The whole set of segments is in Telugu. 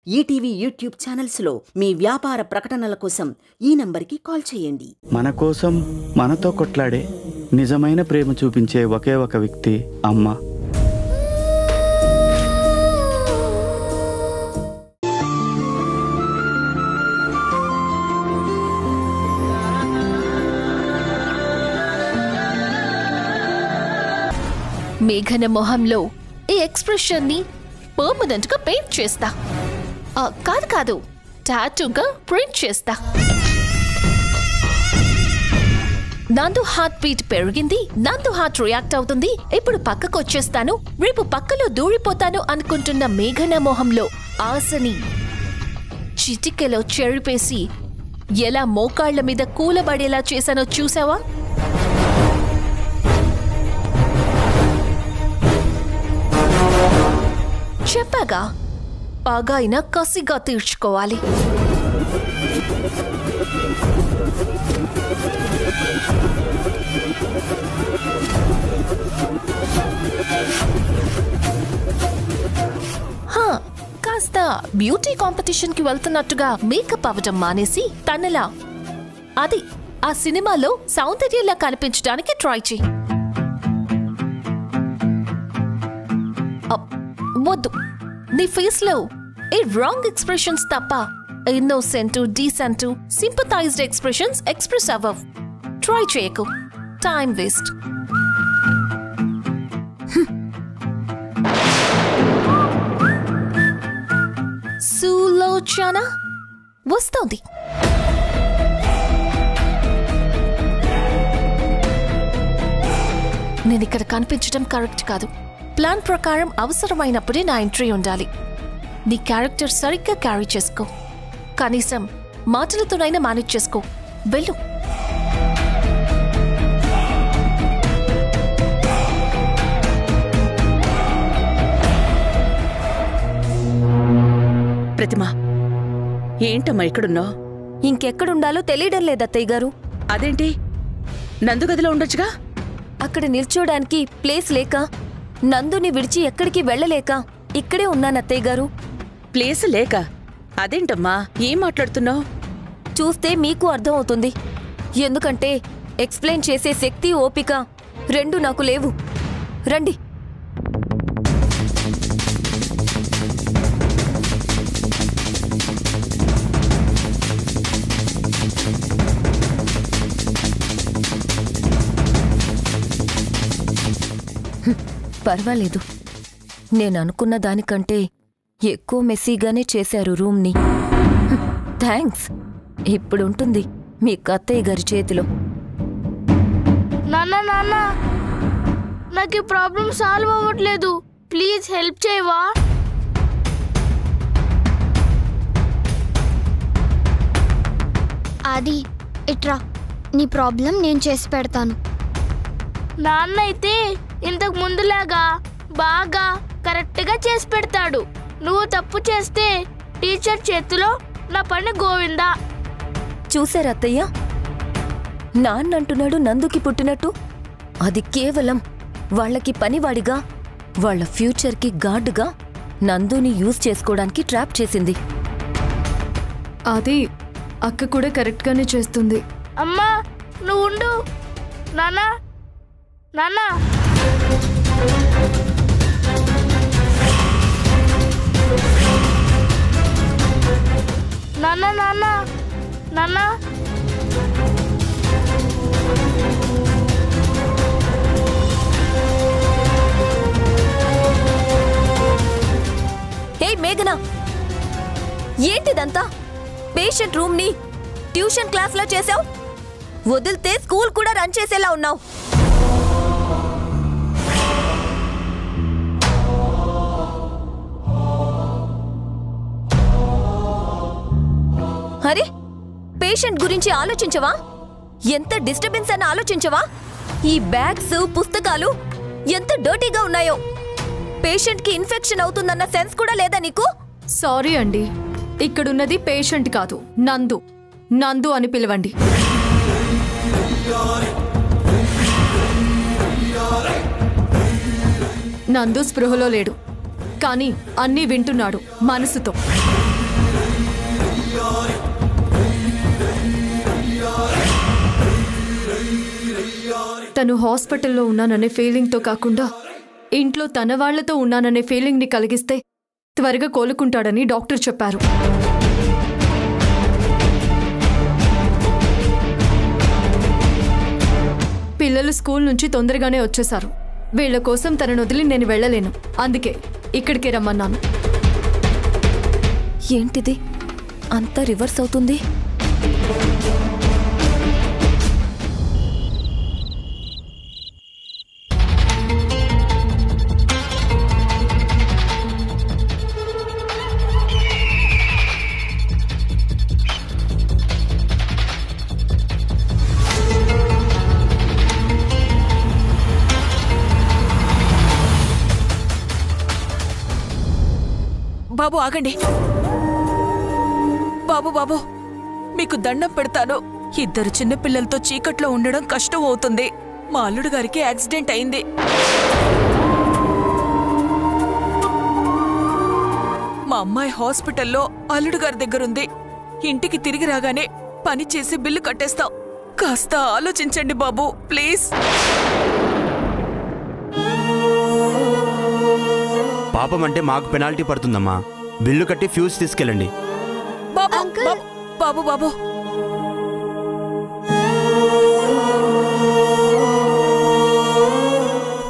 ఈటీవీ యూట్యూబ్ ఛానల్స్లో మీ వ్యాపార ప్రకటనల కోసం ఈ నంబర్కి కాల్ చేయండి. మన కోసం మనతో కొట్లాడే నిజమైన ప్రేమ చూపించే ఒకే ఒక వ్యక్తి అమ్మ. మేఘన మొహంలో ఈ ఎక్స్ప్రెషన్ ని పర్మనెంట్ గా పెయింట్ చేస్తా. కాదు టాటూగా ప్రింట్ చేస్తా. నందు హార్ట్ బీట్ పెరిగింది, నందు హార్ట్ రియాక్ట్ అవుతుంది, ఇప్పుడు పక్కకు వచ్చేస్తాను, రేపు పక్కలో దూరిపోతాను అనుకుంటున్న మేఘన మొహంలో ఆశని చిటికెలో చెరిపేసి ఎలా మోకాళ్ల మీద కూలబడేలా చేశానో చూసావా? చెప్పాగా, బాగా అయినా కసిగా తీర్చుకోవాలి. కాస్త బ్యూటీ కాంపిటీషన్ కి వెళ్తున్నట్టుగా మేకప్ అవ్వడం మానేసి తనలా అది ఆ సినిమాలో సౌందర్యంలా కనిపించడానికి ట్రై చేయి. వద్దు, నీ ఫేస్ లో ఏ రాంగ్ ఎక్స్ప్రెషన్స్ తప్ప ఇన్నోసెంట్, డీసెంట్, సింపథైజ్డ్ ఎక్స్ప్రెషన్స్ ఎక్స్ప్రెస్ అవ్వవు. ట్రై చేయకు, టైం వేస్ట్. సులోచన వస్తోంది. నేను ఇక్కడ కనిపించడం కరెక్ట్ కాదు. ప్లాన్ ప్రకారం అవసరమైనప్పుడే నా ఎంట్రీ ఉండాలి. నీ క్యారెక్టర్ సరిగ్గా క్యారీ చేసుకో, కనీసం మాటలతోనైనా మేనేజ్ చేసుకో. వెళ్ళు. ప్రతిమా, ఏంటమ్మా ఇక్కడున్నావు? ఇంకెక్కడుండాలో తెలియడం లేదత్తయ్య గారు. అదేంటి, నందు గదిలో ఉండొచ్చుగా? అక్కడ నిల్చోడానికి ప్లేస్ లేక, నందుని విడిచి ఎక్కడికి వెళ్ళలేక ఇక్కడే ఉన్నానత్తయ్య గారు. ప్లేస్ లేక? అదేంటమ్మా, ఏం మాట్లాడుతున్నావు? చూస్తే మీకు అర్థం అవుతుంది. ఎందుకంటే ఎక్స్ప్లెయిన్ చేసే శక్తి, ఓపిక రెండు నాకు లేవు. రండి. పర్వాలేదు, నేను అనుకున్న దానికంటే ఎక్కువ మెస్సీగానే చేశారు రూమ్ని. థ్యాంక్స్. ఇప్పుడుంటుంది మీ అత్తయ్య గారి చేతిలో. నాన్న నాన్న, నాకు ఈ ప్రాబ్లం సాల్వ్ అవ్వట్లేదు, ప్లీజ్ హెల్ప్ చేయవా? అది ఇట్రా, నీ ప్రాబ్లం నేను చేసి పెడతాను. నాన్న అయితే ఇంతకు ముందులాగా బాగా కరెక్ట్గా చేసి పెడతాడు. నువ్వు తప్పు చేస్తే టీచర్ చేతిలో నా పని గోవిందా. చూసారా అత్తయ్య, నాన్నంటున్నాడు నందుకి పుట్టినట్టు. అది కేవలం వాళ్ళకి పనివాడిగా, వాళ్ళ ఫ్యూచర్కి గార్డుగా నందుని యూజ్ చేసుకోవడానికి ట్రాప్ చేసింది. అది అక్క కూడా కరెక్ట్గానే చేస్తుంది. అమ్మా నువ్వు ఉండు. నాన్నా నాన్నా, నాన్నా నాన్నా నాన్నా, హే మేఘనా, ఏంటిదంతా? పేషెంట్ రూమ్ ని ట్యూషన్ క్లాస్ లా చేసావు. వదిలితే స్కూల్ కూడా రన్ చేసేలా ఉన్నావు. అరే, పేషెంట్ గురించి ఆలోచించవా? ఎంత డిస్టర్బెన్స్ అని ఆలోచించవా? ఈ బ్యాగ్స్, పుస్తకాలు ఎంత డర్టీగా ఉన్నాయో. పేషెంట్ కి ఇన్ఫెక్షన్ అవుతుందన్న సెన్స్ కూడా లేదా నీకు? సారీ అండి, ఇక్కడున్నది పేషెంట్ కాదు, నందు. నందు అని పిలవండి. నందు స్పృహలో లేడు, కానీ అన్నీ వింటున్నాడు మనసుతో. తను హాస్పిటల్లో ఉన్నాననే ఫీలింగ్తో కాకుండా ఇంట్లో తన వాళ్లతో ఉన్నాననే ఫీలింగ్ని కలిగిస్తే త్వరగా కోలుకుంటాడని డాక్టర్ చెప్పారు. పిల్లలు స్కూల్ నుంచి తొందరగానే వచ్చేశారు. వీళ్ల కోసం తనను వదిలి నేను వెళ్ళలేను. అందుకే ఇక్కడికే రమ్మన్నాను. ఏంటిది అంతా రివర్స్ అవుతుంది? బాబు ఆగండి. బాబు బాబు మీకు దండం పెడతాను. ఇద్దరు చిన్నపిల్లలతో చీకట్లో ఉండడం కష్టం అవుతుంది. మా అల్లుడు గారికి యాక్సిడెంట్ అయింది. మా అమ్మాయి హాస్పిటల్లో అల్లుడు గారి దగ్గరుంది. ఇంటికి తిరిగి రాగానే పని చేసి బిల్లు కట్టేస్తాం. కాస్త ఆలోచించండి బాబు ప్లీజ్. పాపం అంటే మాకు పెనాల్టీ పడుతుందమ్మా. బిల్లు కట్టి ఫ్యూజ్ తీసుకెళ్ళండి. బాబు బాబు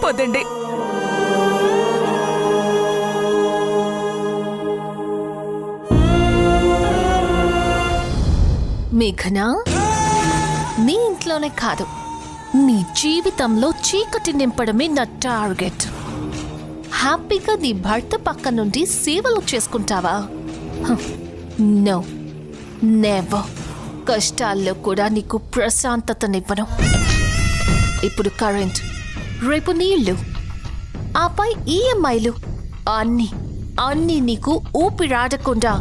పదండి. మేఘనా, నీ ఇంట్లోనే కాదు, నీ జీవితంలో చీకటి నింపడమే నా టార్గెట్. హ్యాపీగా నీ భర్త పక్క నుండి సేవలు చేసుకుంటావా? No, never. కష్టాల్లో కూడా నీకు ప్రశాంతతనివ్వను. ఇప్పుడు కరెంట్, రేపు నీళ్లు, ఆపై ఈఎంఐలు, అన్నీ నీకు ఊపిరాడకుండా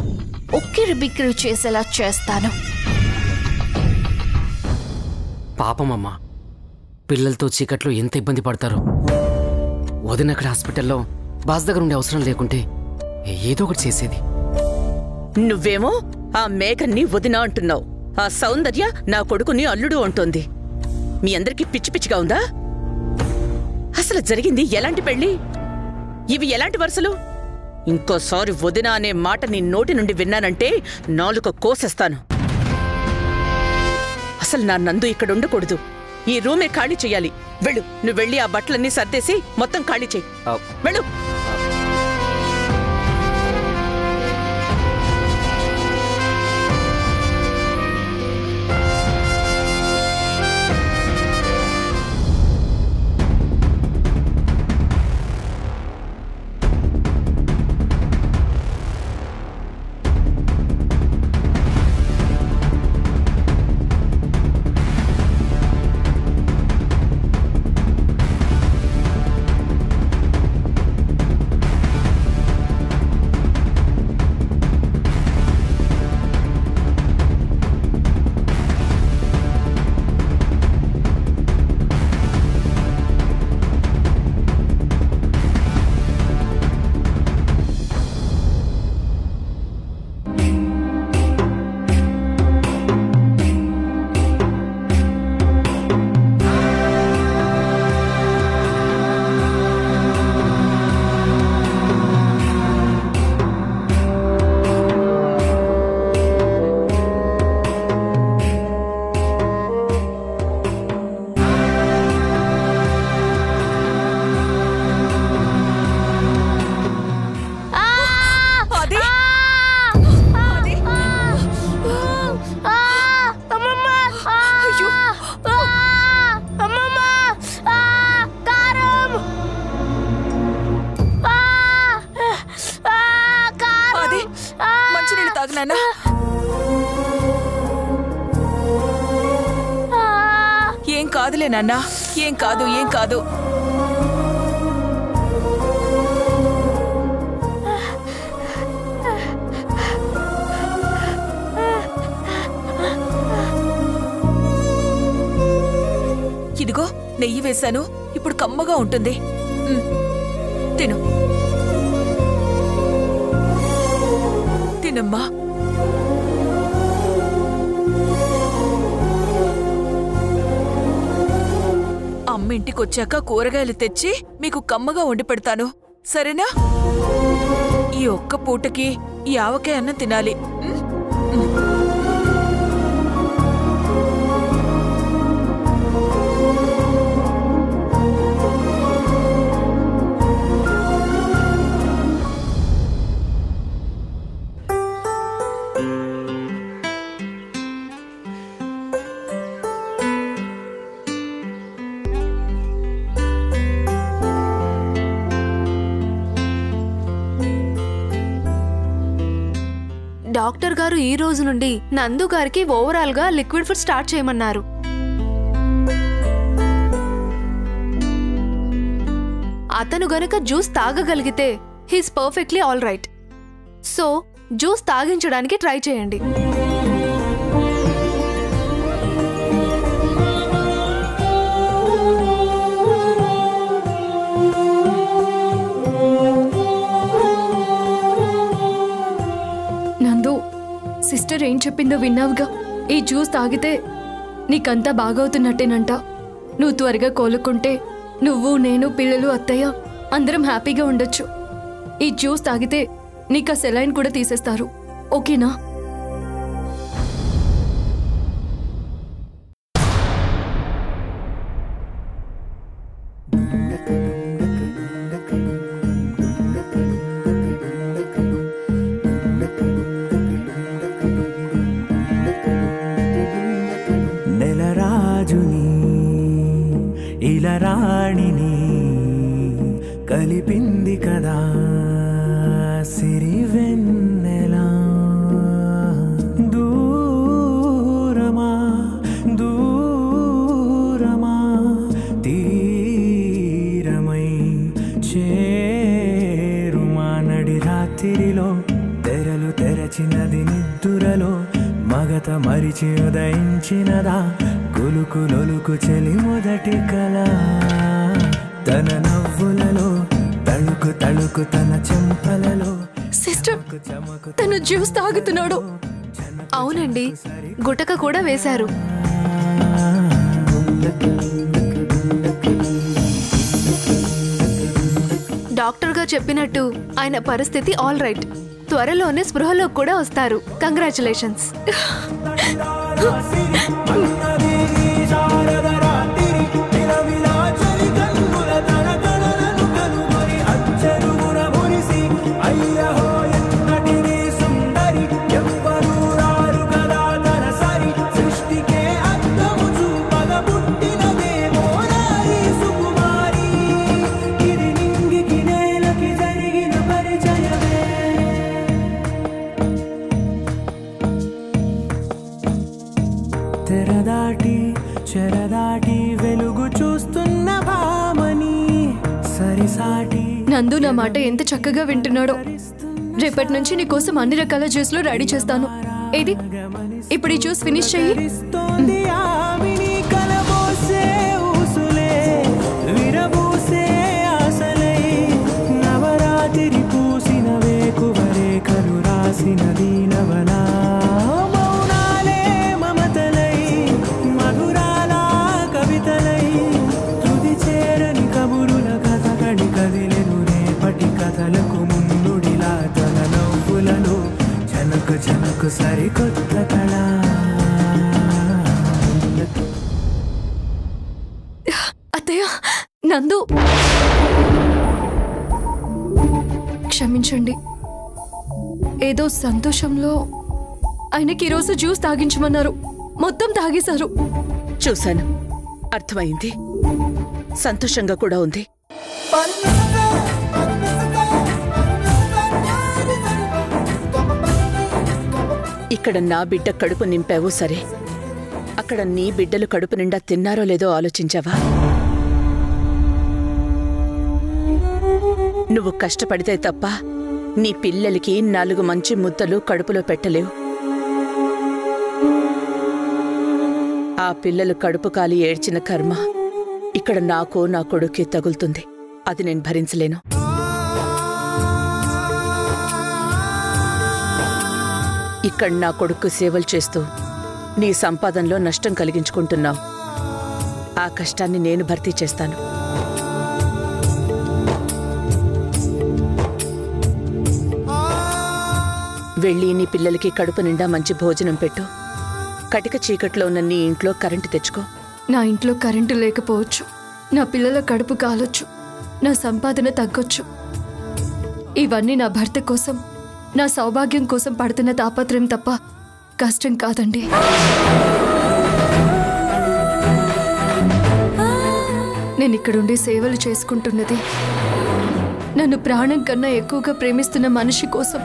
ఉక్కిరి బిక్కిరి చేసేలా చేస్తాను. పాపమమ్మా, పిల్లలతో చీకట్లో ఎంత ఇబ్బంది పడతారో. వదిన అక్కడ హాస్పిటల్లో బాస్ దగ్గర ఉండే అవసరం లేకుంటే ఏదో ఒకటి చేసేది. నువ్వేమో ఆ మేఘన్ని వదిన అంటున్నావు. ఆ సౌందర్య నా కొడుకుని అల్లుడు అంటోంది. మీ అందరికీ పిచ్చి పిచ్చిగా ఉందా? అసలు జరిగింది ఎలాంటి పెళ్లి? ఇవి ఎలాంటి వరుసలు? ఇంకోసారి వదిన అనే మాట నీ నోటి నుండి విన్నానంటే నాలుక కోసేస్తాను. అసలు నా నందు ఇక్కడ ఉండకూడదు. ఈ రూమే ఖాళీ చెయ్యాలి. వెళ్ళు, నువ్వు వెళ్ళి ఆ బట్టలన్నీ సర్దేసి మొత్తం ఖాళీ చెయ్యి. వెళ్ళు. ఏం కాదులే నాన్న, ఏం కాదు, ఏం కాదు. ఇదిగో నెయ్యి వేశాను, ఇప్పుడు కమ్మగా ఉంటుంది. తిను, తినమ్మా. అమ్మ ఇంటికొచ్చాక కూరగాయలు తెచ్చి మీకు కమ్మగా వండి పెడతాను, సరేనా? ఈ ఒక్క పూటకి ఈ ఆవకాయ అన్నం తినాలి. డాక్టర్ గారు ఈ రోజు నుండి నందు గారికి ఓవరాల్ గా లిక్విడ్ ఫుడ్ స్టార్ట్ చేయమన్నారు. అతను గనక జ్యూస్ తాగగలిగితే he's perfectly all right. So juice తాగించడానికి ట్రై చేయండి. నందు, సిస్టర్ ఏం చెప్పిందో విన్నావుగా? ఈ జ్యూస్ తాగితే నీకంతా బాగవుతున్నట్టేనంట. నువ్వు త్వరగా కోలుకుంటే నువ్వు, నేను, పిల్లలు, అత్తయ్య అందరం హ్యాపీగా ఉండొచ్చు. ఈ జ్యూస్ తాగితే నీకు ఆ సెలైన్ కూడా తీసేస్తారు. ఓకేనా? రాణిని కలిపింది కదా సిరి వెన్నెలా. దూరమా దూరమా తీరమై చేరుమా నడి రాత్రిలో తెరలు తెరచినది నిద్దురలో మగత మరిచి ఉదయించినదా కులుకు లొలుకు చెలి మొదటి కళ. తన నవ్వులలో తళుకు తళుకు తన చెంపలలో. సిస్టర్, తను జ్యూస్ తాగుతున్నాడు. అవునండి, గుటక కూడా వేశారు. డాక్టర్ గా చెప్పినట్టు ఆయన పరిస్థితి ఆల్ రైట్. త్వరలోనే స్పృహలో కూడా వస్తారు. కంగ్రాచులేషన్స్. చెరదాటి వెలుగు చూస్తున్న భామని సరిసాటి. నందు నా మాట ఎంత చక్కగా వింటున్నాడో. రేపటి నుంచి నీ కోసం అన్ని రకాల జ్యూస్లు రెడీ చేస్తాను. ఏది ఇప్పుడు ఈ జ్యూస్ ఫినిష్ చెయ్యి. నవరాత్రి పూసిన వేకువరే కలు రాసిన దీనవనా. కథలకు ముందుడిలా తన నవ్వులలో జనకు జనకు సరికొత్త కళ. అత్తయ్య, నందు క్షమించండి. ఏదో సంతోషంలో ఆయనకి ఈరోజు జ్యూస్ తాగించమన్నారు. మొత్తం తాగేశారు. చూశాను, అర్థమైంది. సంతోషంగా కూడా ఉంది. ఇక్కడ నా బిడ్డ కడుపు నింపావు సరే, అక్కడ నీ బిడ్డలు కడుపు నిండా తిన్నారో లేదో ఆలోచించావా? నువ్వు కష్టపడితే తప్ప నీ పిల్లలకి 4 మంచి ముద్దలు కడుపులో పెట్టలేవు. ఆ పిల్లలు కడుపు కాలి ఏడ్చిన కర్మ ఇక్కడ నాకు నా కొడుక్కి తగులుతుంది. అది నేను భరించలేను. ఇక్కడ నా కొడుకు సేవలు చేస్తూ నీ సంపాదనలో నష్టం కలిగించుకుంటున్నావు. ఆ కష్టాన్ని నేను భర్తీ చేస్తాను. వెళ్ళి నీ పిల్లలకి కడుపు నిండా మంచి భోజనం పెట్టు. కటిక చీకట్లో ఉన్న నీ ఇంట్లో కరెంటు తెచ్చుకో. నా ఇంట్లో కరెంటు లేకపోవచ్చు, నా పిల్లల కడుపు కాలొచ్చు, నా సంపాదన తగ్గొచ్చు. ఇవన్నీ నా భర్త కోసం, నా సౌభాగ్యం కోసం పడుతున్న తాపత్రయం తప్ప కష్టం కాదండి. నేను ఇక్కడుండి సేవలు చేసుకుంటున్నది నన్ను ప్రాణం కన్నా ఎక్కువగా ప్రేమిస్తున్న మనిషి కోసం,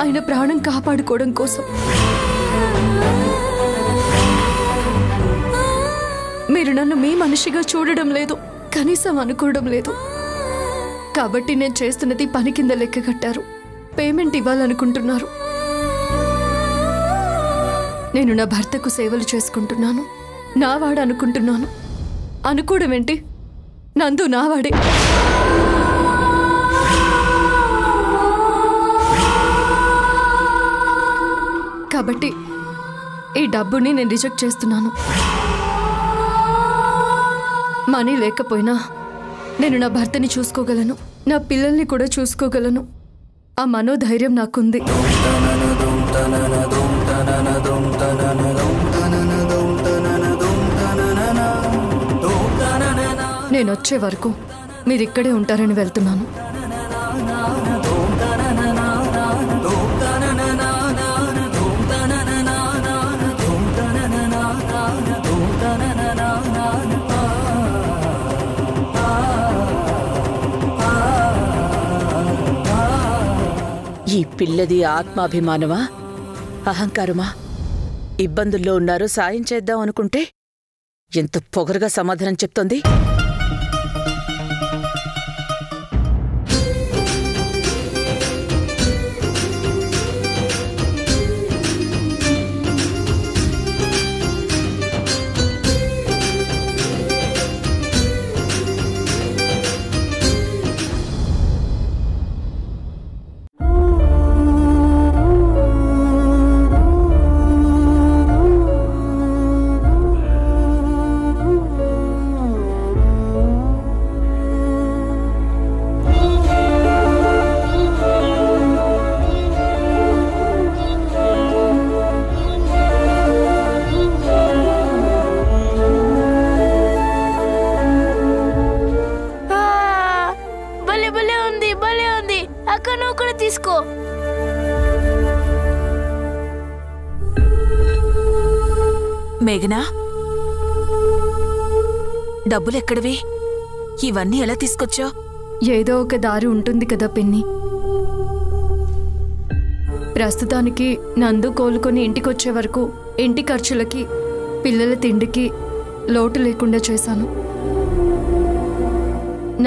ఆయన ప్రాణం కాపాడుకోవడం కోసం. మీరు నన్ను మీ మనిషిగా చూడడం లేదు, కనీసం అనుకోవడం లేదు. కాబట్టి నేను చేస్తున్నది పని కింద లెక్క కట్టారు, పేమెంట్ ఇవ్వాలనుకుంటున్నారు. నేను నా భర్తకు సేవలు చేసుకుంటున్నాను, నావాడు అనుకుంటున్నాను. అనుకోవడం ఏంటి? నందు నావాడే. కాబట్టి ఈ డబ్బుని నేను రిజెక్ట్ చేస్తున్నాను. మనీ లేకపోయినా నేను నా భర్తని చూసుకోగలను, నా పిల్లల్ని కూడా చూసుకోగలను. ఆ మనోధైర్యం నాకుంది. నేను వచ్చే వరకు మీరిక్కడే ఉంటారని వెళ్తున్నాను. ఈ పిల్లది ఆత్మాభిమానమా, అహంకారమా? ఇబ్బందుల్లో ఉన్నారు, సాయం చేద్దాం అనుకుంటే ఎంత పొగరుగా సమాధానం చెప్తోంది. తీసుకో. మేఘనా, డబ్బులెక్కడివి? ఇవన్నీ ఎలా తీసుకొచ్చావు? ఏదో ఒక దారి ఉంటుంది కదా పిన్ని. ప్రస్తుతానికి నందు కోలుకొని ఇంటికొచ్చే వరకు ఇంటి ఖర్చులకి, పిల్లల తిండికి లోటు లేకుండా చేశాను.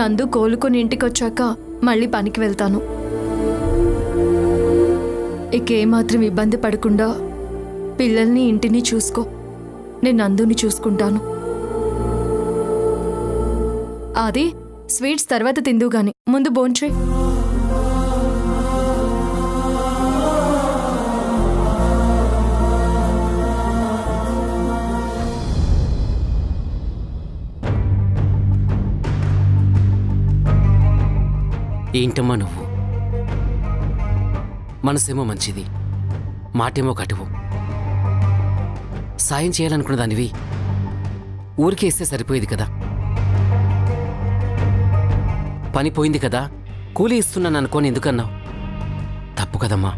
నందు కోలుకొని ఇంటికొచ్చాక మళ్ళీ పనికి వెళ్తాను. ఇక ఏమాత్రం ఇబ్బంది పడకుండా పిల్లల్ని ఇంటిని చూసుకో, నేను నందుని చూసుకుంటాను. అది స్వీట్స్ తర్వాత తిందు గాని ముందు భోంచేయ్. ఏంటమ్మా నువ్వు? మనసేమో మంచిది, మాటేమో కటువు. సాయం చేయాలనుకున్న దానివి ఊరికే ఇస్తే సరిపోయేది కదా. పని పోయింది కదా, కూలి ఇస్తున్నాను అనుకోని ఎందుకన్నావు? తప్పు కదమ్మా.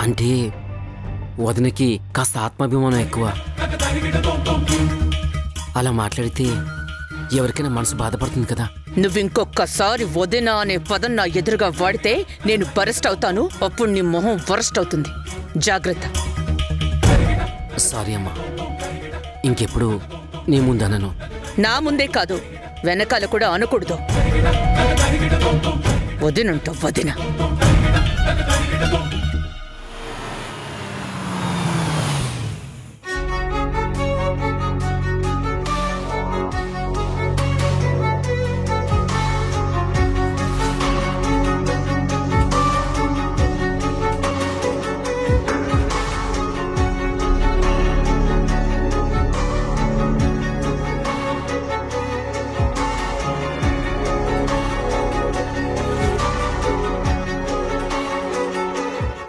అంటే వదినకి కాస్త ఆత్మాభిమానం ఎక్కువ. అలా మాట్లాడితే ఎవరికైనా మనసు బాధపడుతుంది కదా. నువ్వింకొక్కసారి వదినా అనే పదం నా ఎదురుగా వాడితే నేను బరెస్ట్ అవుతాను. అప్పుడు నీ మొహం వరస్ట్ అవుతుంది. జాగ్రత్త. సారీ అమ్మా, ఇంకెప్పుడు నీ ముందనను. నా ముందే కాదు, వెనకాల కూడా అనకూడదు. వదినంటావు వదిన.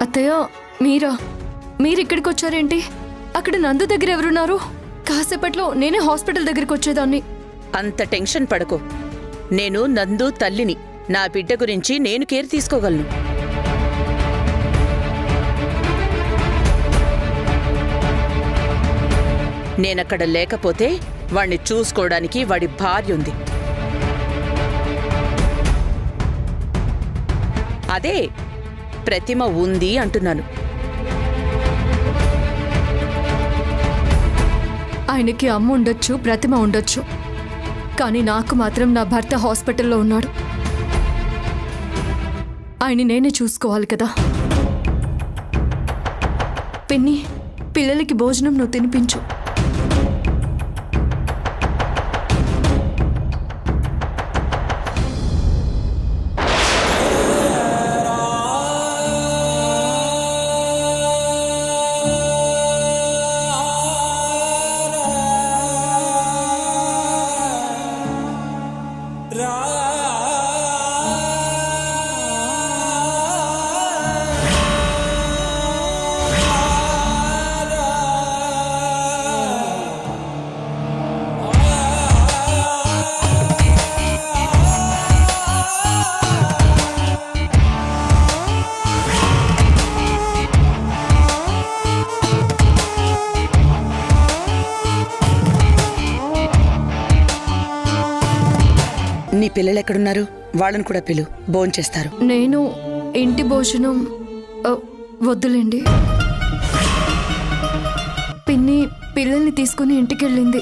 అత్తయ్య మీరిక్కడికి వచ్చారేంటి? అక్కడ నందు దగ్గర ఎవరున్నారు? కాసేపట్లో నేనే హాస్పిటల్ దగ్గరికి వచ్చేదాన్ని. అంత టెన్షన్ పడకు. నేను నందు తల్లిని. నా బిడ్డ గురించి నేను కేర్ తీసుకోగలను. నేనక్కడ లేకపోతే వాణ్ణి చూసుకోవడానికి వాడి భార్య ఉంది. అదే ప్రతిమ ఉంది అంటున్నాను. ఆయనకి అమ్మ ఉండొచ్చు, ప్రతిమ ఉండొచ్చు, కానీ నాకు మాత్రం నా భర్త హాస్పిటల్లో ఉన్నాడు. ఆయన నేనే చూసుకోవాలి కదా. పిన్ని, పిల్లలకి భోజనం నువ్వు తినిపించు. నీ పిల్లలెక్కడున్నారు? వాళ్ళని కూడా పిలు, భోంచేస్తారు. నేను ఇంటి భోజనం వద్దులేండి. పిన్ని పిల్లల్ని తీసుకుని ఇంటికెళ్ళింది.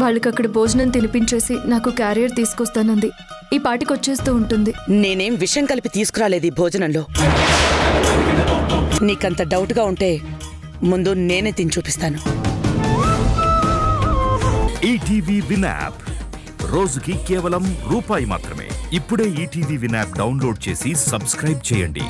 వాళ్ళకి అక్కడ భోజనం తినిపించేసి నాకు క్యారియర్ తీసుకొస్తానంది. ఈ పాటికి వచ్చేస్తూ ఉంటుంది. నేనేం విషం కలిపి తీసుకురాలేదు ఈ భోజనంలో. నీకంత డౌట్గా ఉంటే ముందు నేనే తిని చూపిస్తాను. ఈటీవీ విన్ యాప్ రోజుకి కేవలం రూపాయి మాత్రమే. ఇప్పుడే ఈటీవీ విన్ యాప్ డౌన్లోడ్ చేసి సబ్స్క్రైబ్ చేయండి.